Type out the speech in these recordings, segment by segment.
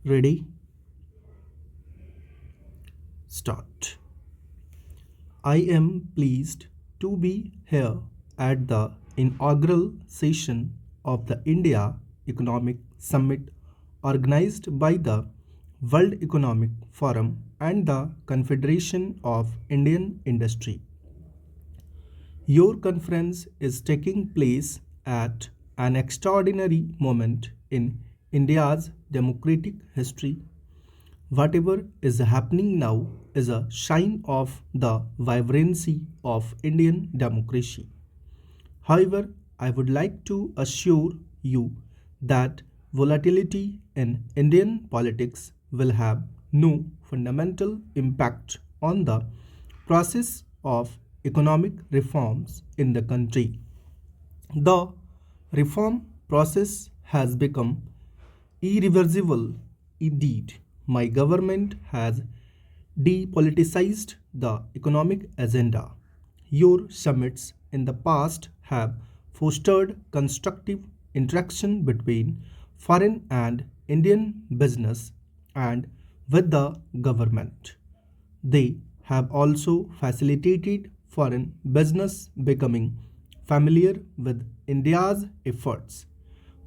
Ready? Start. I am pleased to be here at the inaugural session of the India Economic Summit organized by the World Economic Forum and the Confederation of Indian Industry. Your conference is taking place at an extraordinary moment in India's democratic history. Whatever is happening now is a sign of the vibrancy of Indian democracy. However, I would like to assure you that volatility in Indian politics will have no fundamental impact on the process of economic reforms in the country. The reform process has become irreversible indeed. My government has depoliticized the economic agenda. Your summits in the past have fostered constructive interaction between foreign and Indian business and with the government. They have also facilitated foreign business becoming familiar with India's efforts,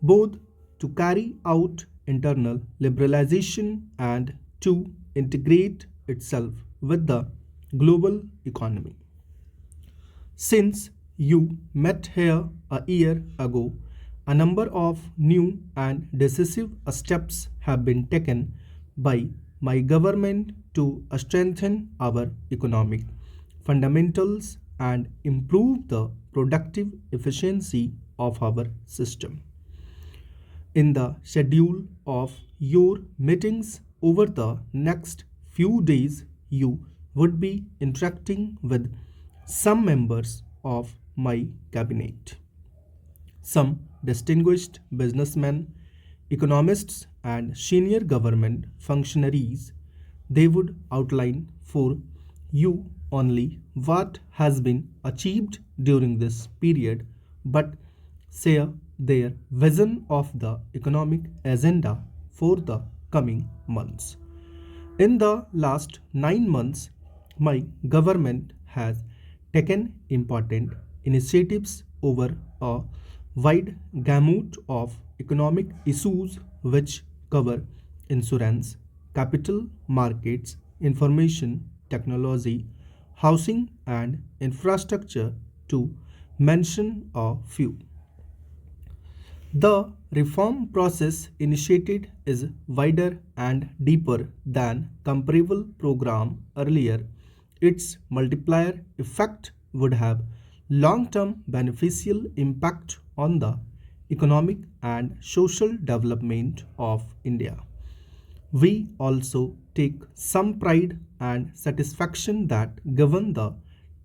both to carry out internal liberalization and to integrate itself with the global economy. Since you met here a year ago, a number of new and decisive steps have been taken by my government to strengthen our economic fundamentals and improve the productive efficiency of our system. In the schedule of your meetings over the next few days, you would be interacting with some members of my cabinet, some distinguished businessmen, economists, and senior government functionaries. They would outline for you only what has been achieved during this period, but share their vision of the economic agenda for the coming months. In the last 9 months, my government has taken important initiatives over a wide gamut of economic issues which cover insurance, capital markets, information technology, housing, and infrastructure, to mention a few. The reform process initiated is wider and deeper than comparable program earlier. Its multiplier effect would have long-term beneficial impact on the economic and social development of India. We also take some pride and satisfaction that given the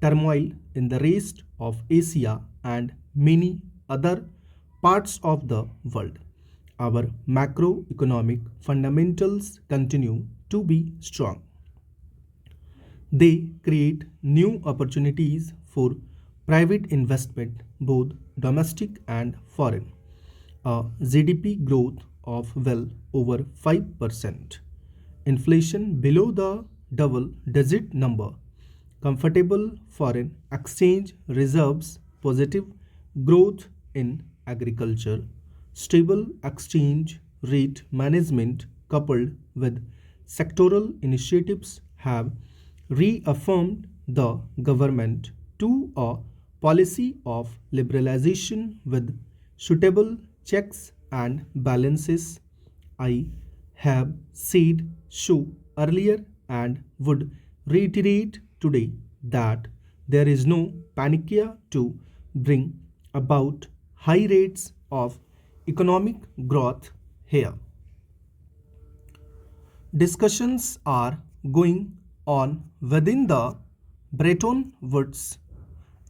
turmoil in the rest of Asia and many other parts of the world, our macroeconomic fundamentals continue to be strong. They create new opportunities for private investment, both domestic and foreign. A GDP growth of well over 5%, inflation below the double digit number, comfortable foreign exchange reserves, positive growth in agriculture, stable exchange rate management coupled with sectoral initiatives have reaffirmed the government to a policy of liberalization with suitable checks and balances. I have said so earlier and would reiterate today that there is no panacea to bring about high rates of economic growth here. Discussions are going on within the Bretton Woods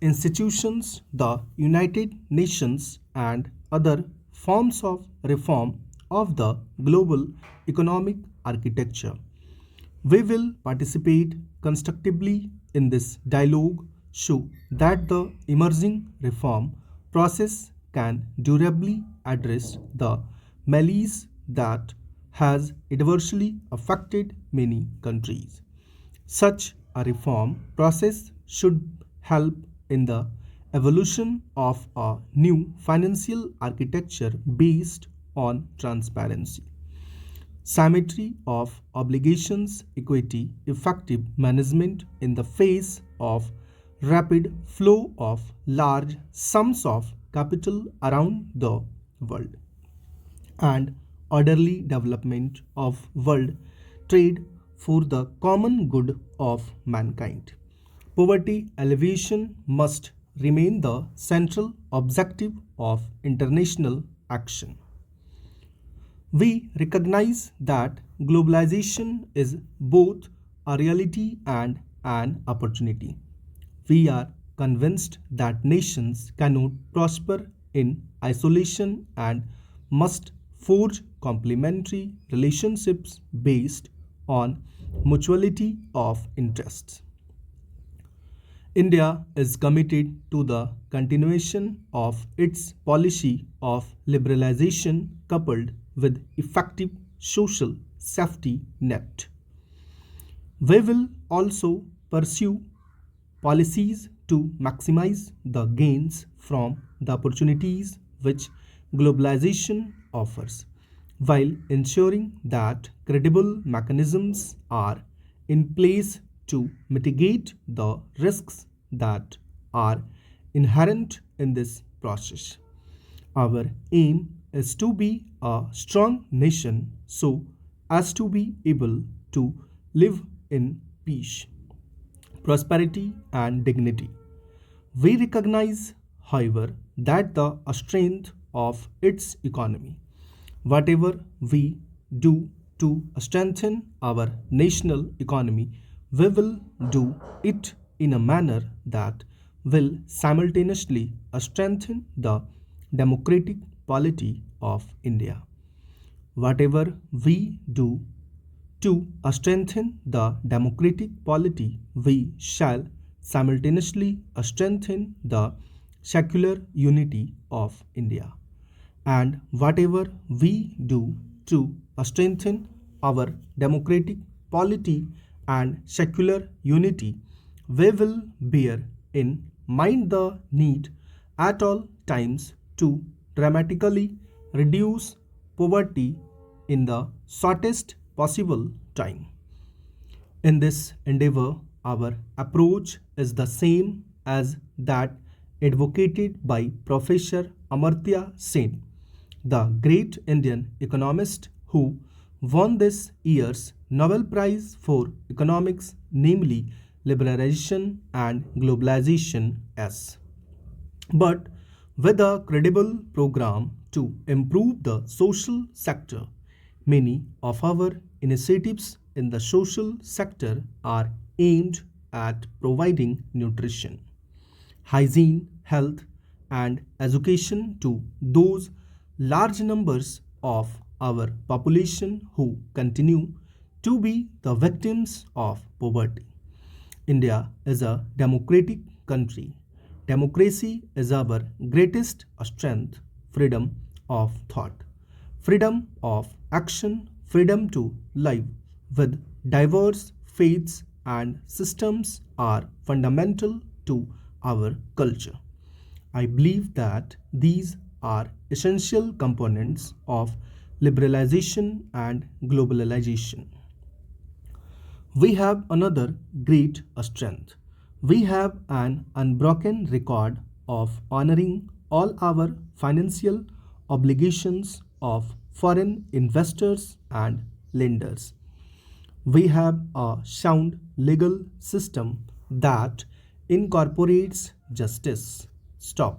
institutions, the United Nations, and other forms of reform of the global economic architecture. We will participate constructively in this dialogue so that the emerging reform process can durably address the malaise that has adversely affected many countries. Such a reform process should help in the evolution of a new financial architecture based on transparency, symmetry of obligations, equity, effective management in the face of rapid flow of large sums of capital around the world, and orderly development of world trade for the common good of mankind. Poverty alleviation must remain the central objective of international action. We recognize that globalization is both a reality and an opportunity. We are convinced that nations cannot prosper in isolation and must forge complementary relationships based on mutuality of interests. India is committed to the continuation of its policy of liberalization coupled with effective social safety net. We will also pursue policies to maximize the gains from the opportunities which globalization offers, while ensuring that credible mechanisms are in place to mitigate the risks that are inherent in this process. Our aim is to be a strong nation so as to be able to live in peace, prosperity, and dignity. We recognize, however, that the strength of its economy, whatever we do to strengthen our national economy, we will do it in a manner that will simultaneously strengthen the democratic polity of India. Whatever we do to strengthen the democratic polity, we shall simultaneously strengthen the secular unity of India. And whatever we do to strengthen our democratic polity and secular unity, we will bear in mind the need at all times to dramatically reduce poverty in the shortest possible time. In this endeavor, our approach is the same as that advocated by Professor Amartya Sen, the great Indian economist who won this year's Nobel Prize for Economics, namely Liberalization and Globalization S. But with a credible program to improve the social sector, many of our initiatives in the social sector are aimed at providing nutrition, hygiene, health, and education to those large numbers of our population who continue to be the victims of poverty. India is a democratic country. Democracy is our greatest strength, freedom of thought, freedom of action, freedom to live with diverse faiths and systems are fundamental to our culture. I believe that these are essential components of liberalization and globalization. We have another great strength. We have an unbroken record of honoring all our financial obligations of foreign investors and lenders. We have a sound legal system that incorporates justice. Stop.